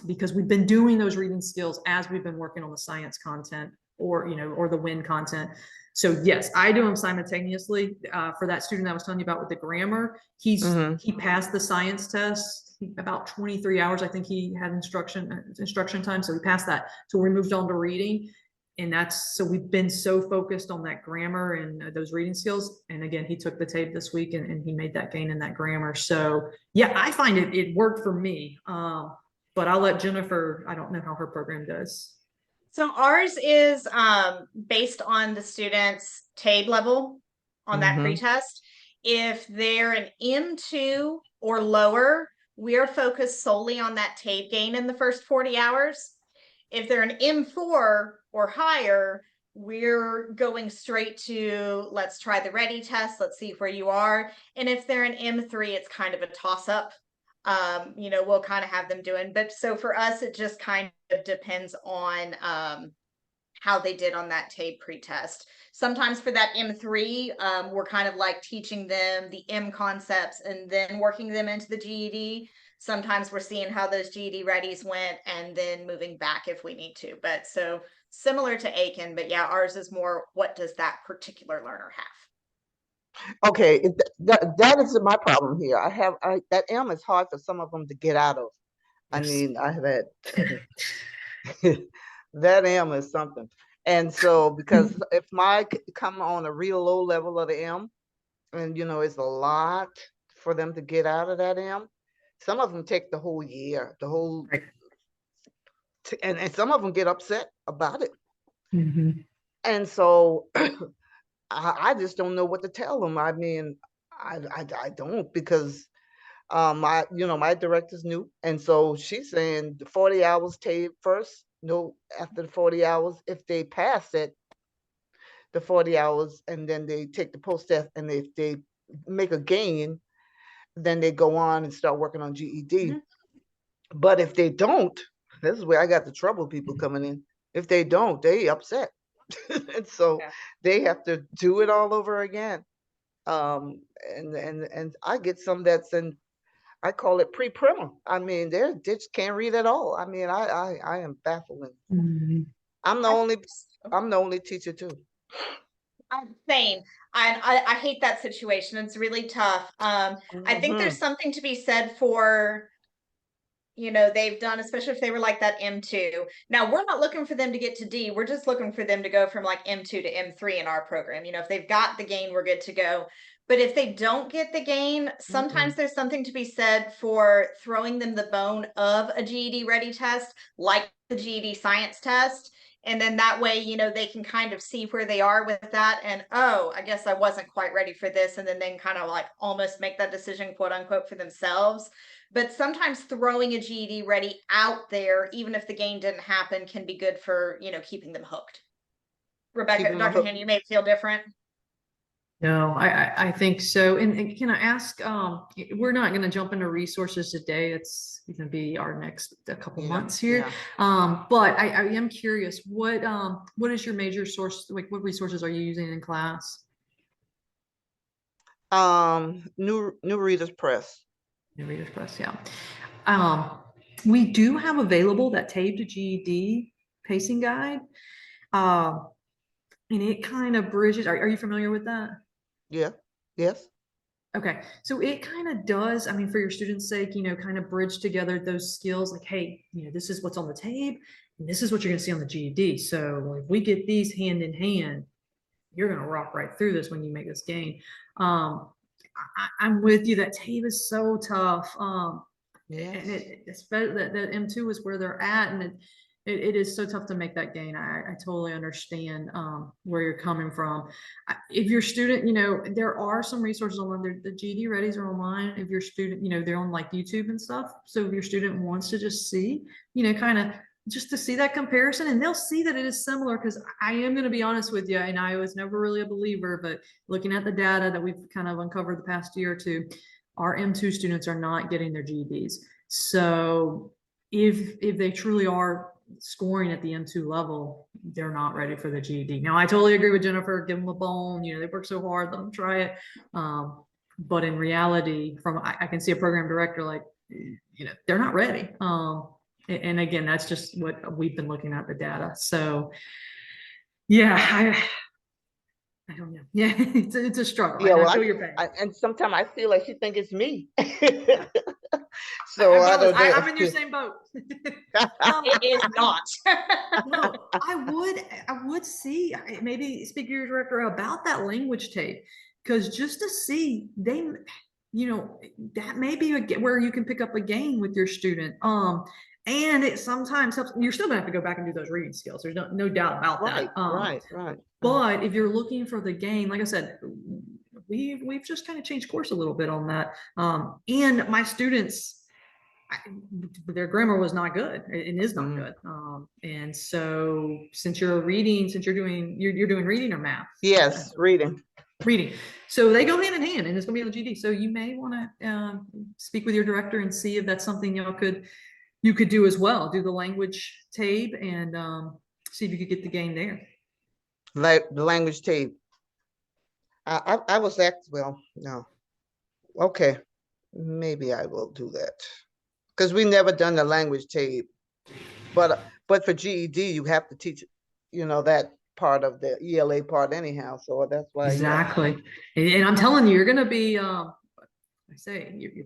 because we've been doing those reading skills as we've been working on the science content or the WIN content. So yes, I do them simultaneously. For that student I was telling you about with the grammar, he passed the science test about 23 hours. I think he had instruction time, so he passed that. So we moved on to reading. And so we've been so focused on that grammar and those reading skills. And again, he took the tape this week and he made that gain in that grammar. So yeah, I find it worked for me. But I'll let Jennifer, I don't know how her program does. So ours is based on the student's TABE level on that pretest. If they're an M2 or lower, we are focused solely on that TABE gain in the first 40 hours. If they're an M4 or higher, we're going straight to let's try the ready test. Let's see where you are. And if they're an M3, it's kind of a toss up. We'll kind of have them doing, but so for us, it just kind of depends on how they did on that TABE pretest. Sometimes for that M3, we're kind of like teaching them the M concepts and then working them into the GED. Sometimes we're seeing how those GED readies went and then moving back if we need to. But so similar to Aiken, but yeah, ours is more, what does that particular learner have? Okay, that is my problem here. That M is hard for some of them to get out of. Yes. I mean, I have had that M is something. And so, because if my come on a real low level of the M, and it's a lot for them to get out of that M. Some of them take the whole year, and some of them get upset about it. And so I just don't know what to tell them. I mean, I don't, because my director's new, and so she's saying the 40 hours tape first. No, after the 40 hours, if they pass it, the 40 hours, and then they take the post-test, and if they make a gain, then they go on and start working on GED. But if they don't, this is where I got the trouble people coming in. If they don't, they upset. And so they have to do it all over again. And I get some that's in, I call it pre-primer. I mean, they just can't read at all. I mean, I am baffling. I'm the only teacher too. I'm same. I hate that situation. It's really tough. I think there's something to be said for, you know, they've done, especially if they were like that M2. Now, we're not looking for them to get to D. We're just looking for them to go from like M2 to M3 in our program. You know, if they've got the gain, we're good to go. But if they don't get the gain, sometimes there's something to be said for throwing them the bone of a GED ready test, like the GED science test. And then that way, you know, they can kind of see where they are with that. And, oh, I guess I wasn't quite ready for this. And then they can kind of like almost make that decision, quote unquote, for themselves. But sometimes throwing a GED ready out there, even if the gain didn't happen, can be good for, you know, keeping them hooked. Rebecca, Dr. Hen, you may feel different. No, I think so. And can I ask, we're not going to jump into resources today. It's going to be our next couple months here. But I am curious, what is your major source? Like, what resources are you using in class? New Readers Press. New Readers Press, yeah. We do have available that taped GED pacing guide. And it kind of bridges. Are you familiar with that? Yeah. Yes. Okay. So it kind of does, I mean, for your students' sake, you know, kind of bridge together those skills like, hey, you know, this is what's on the tape and this is what you're going to see on the GED. So if we get these hand in hand, you're going to rock right through this when you make this gain. I'm with you. That tape is so tough. Yes. And especially that M2 is where they're at, and it is so tough to make that gain. I totally understand where you're coming from. If your student, you know, there are some resources online. The GED Readies are online. If your student, you know, they're on like YouTube and stuff. So if your student wants to just see, you know, kind of just to see that comparison, and they'll see that it is similar, because I am going to be honest with you, and I was never really a believer, but looking at the data that we've kind of uncovered the past year or two, our M2 students are not getting their GEDs. So if they truly are scoring at the M2 level, they're not ready for the GED. Now, I totally agree with Jennifer. Give them a bone. You know, they work so hard. Let them try it. But in reality, I can see a program director like, you know, they're not ready. And again, that's just what we've been looking at the data. So, yeah, I don't know. Yeah, it's a struggle. Yeah, well, I feel your pain. And sometimes I feel like she think it's me. So I'm in your same boat. It is not. No, I would see, maybe speak to your director about that language tape, because just to see you know, that may be where you can pick up a gain with your student. And it sometimes helps. You're still gonna have to go back and do those reading skills. There's no doubt about that. Right. But if you're looking for the gain, like I said, we've just kind of changed course a little bit on that. And my students, their grammar was not good and is not good. And so since you're doing reading or math? Yes, reading. So they go hand in hand, and it's gonna be on the GED. So you may want to speak with your director and see if that's something you could do as well. Do the language tape and see if you could get the gain there. Like the language tape. I was asked, well, no. Okay, maybe I will do that, because we never done the language tape. But for GED, you have to teach, you know, that part of the ELA part anyhow. So that's why. Exactly. And I'm telling you, you're going to be, you're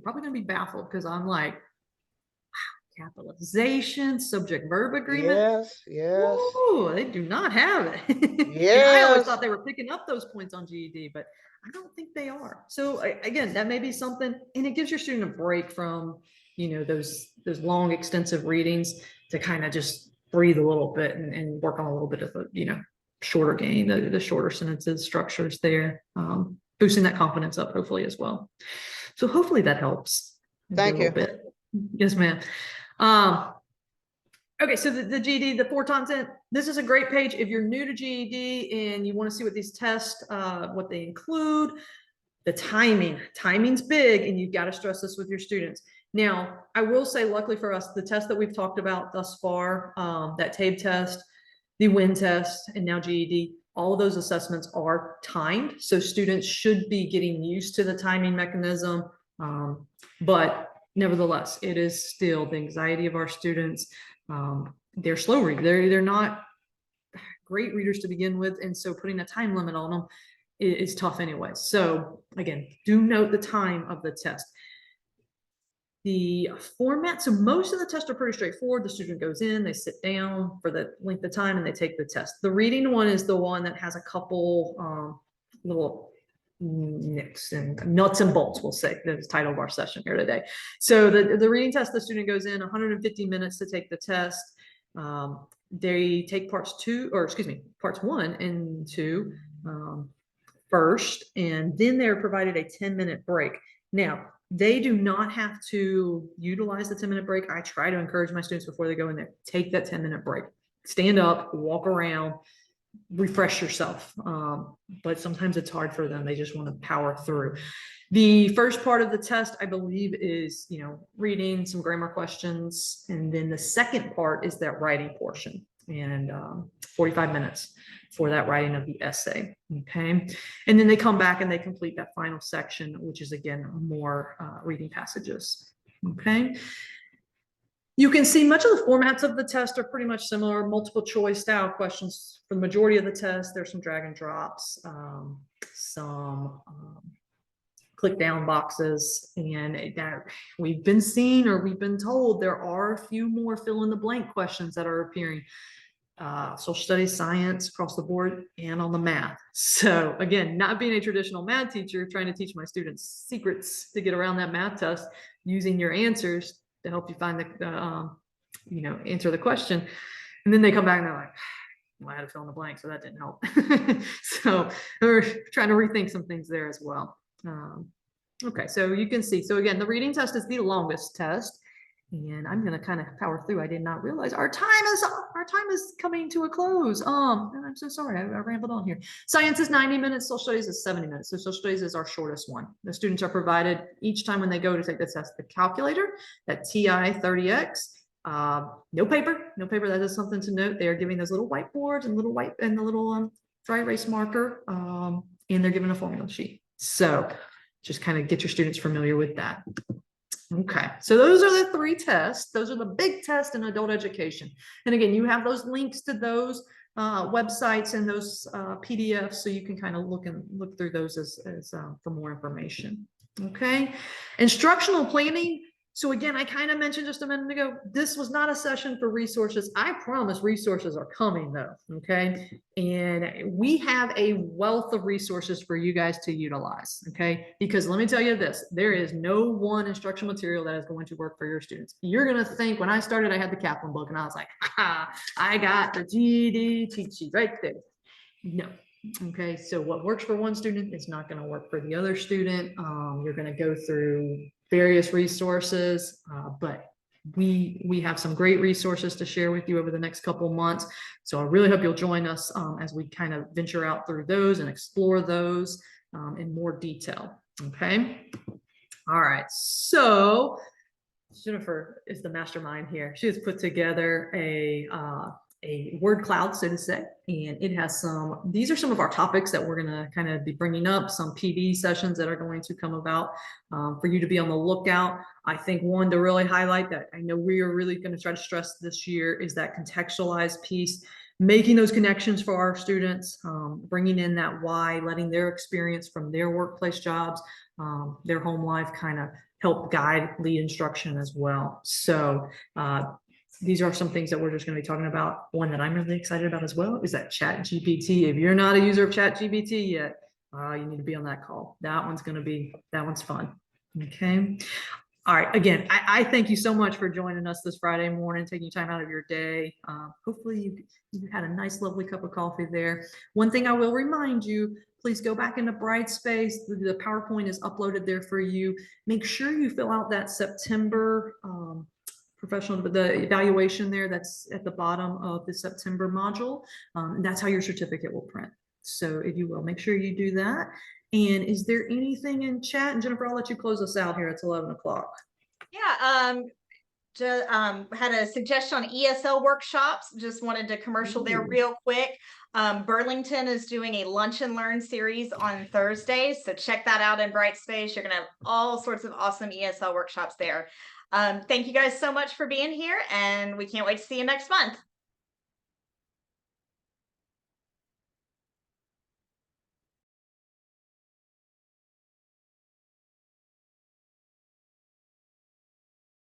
probably going to be baffled, because I'm like, wow, capitalization, subject verb agreement. Yes. Ooh, they do not have it. Yes. And I always thought they were picking up those points on GED, but I don't think they are. So again, that may be something, and it gives your student a break from, you know, those long, extensive readings, to kind of just breathe a little bit and work on a little bit of a, you know, shorter gain, the shorter sentences, structures there, boosting that confidence up hopefully as well. So hopefully that helps. Thank you. Yes, ma'am. Okay, so the GED, the 4 content, this is a great page if you're new to GED and you want to see what these tests, what they include. The timing's big, and you've got to stress this with your students. Now, I will say, luckily for us, the test that we've talked about thus far, that TABE test, the WIN test, and now GED, all of those assessments are timed. So students should be getting used to the timing mechanism. But nevertheless, it is still the anxiety of our students. They're slow readers. They're not great readers to begin with. And so putting a time limit on them is tough anyway. So again, do note the time of the test. The format, so most of the tests are pretty straightforward. The student goes in, they sit down for the length of time, and they take the test. The reading one is the one that has a couple little nicks and nuts and bolts, we'll say. That's the title of our session here today. So the reading test, the student goes in 150 minutes to take the test. They take parts 1 and 2 first, and then they're provided a 10-minute break. Now, they do not have to utilize the 10-minute break. I try to encourage my students before they go in there, take that 10-minute break, stand up, walk around, refresh yourself. But sometimes it's hard for them. They just want to power through. The first part of the test, I believe, is, reading, some grammar questions. And then the second part is that writing portion, and 45 minutes for that writing of the essay. Okay. And then they come back and they complete that final section, which is again, more reading passages. Okay. You can see much of the formats of the test are pretty much similar, multiple choice style questions for the majority of the test. There's some drag and drops, some click down boxes, and that we've been seeing, or we've been told, there are a few more fill in the blank questions that are appearing. Social studies, science, across the board, and on the math. So again, not being a traditional math teacher, trying to teach my students secrets to get around that math test using your answers to help you find the, answer the question. And then they come back and they're like, well, I had to fill in the blank, so that didn't help. So we're trying to rethink some things there as well. Okay, so you can see, so again, the reading test is the longest test. And I'm going to kind of power through. I did not realize our time is coming to a close. And I'm so sorry, I rambled on here. Science is 90 minutes. Social studies is 70 minutes. So social studies is our shortest one. The students are provided each time when they go to take the test, the calculator, that TI 30X. No paper. That is something to note. They are giving those little whiteboards and the little dry erase marker, and they're given a formula sheet. So just kind of get your students familiar with that. Okay, so those are the 3 tests. Those are the big tests in adult education. And again, you have those links to those websites and those PDFs, so you can kind of look through those as for more information. Okay, instructional planning. So again, I kind of mentioned just a minute ago, this was not a session for resources. I promise resources are coming though, okay? And we have a wealth of resources for you guys to utilize, okay? Because let me tell you this, there is no one instructional material that is going to work for your students. You're gonna think, when I started, I had the Kaplan book and I was like, I got the GED cheat sheet right there. No. Okay, so what works for one student is not going to work for the other student. You're going to go through various resources, but we have some great resources to share with you over the next couple of months. So I really hope you'll join us as we kind of venture out through those and explore those in more detail. Okay. All right. So Jennifer is the mastermind here. She has put together a word cloud, so to say, and it has these are some of our topics that we're going to kind of be bringing up, some PD sessions that are going to come about for you to be on the lookout. I think one to really highlight that I know we are really going to try to stress this year is that contextualized piece, making those connections for our students, bringing in that why, letting their experience from their workplace jobs, their home life kind of help guide lead instruction as well. So these are some things that we're just going to be talking about. One that I'm really excited about as well is that Chat GPT. If you're not a user of Chat GPT yet, you need to be on that call. That one's fun. Okay. All right. Again, I thank you so much for joining us this Friday morning, taking time out of your day. Hopefully you had a nice, lovely cup of coffee there. One thing I will remind you, please go back into Brightspace. The PowerPoint is uploaded there for you. Make sure you fill out that September professional, but the evaluation there, that's at the bottom of the September module. And that's how your certificate will print. So if you will, make sure you do that. And is there anything in chat? And Jennifer, I'll let you close us out here. It's 11 o'clock. Yeah, had a suggestion on ESL workshops. Just wanted to commercial there real quick. Burlington is doing a lunch and learn series on Thursday, so check that out in Brightspace. You're gonna have all sorts of awesome ESL workshops there. Thank you guys so much for being here, and we can't wait to see you next month.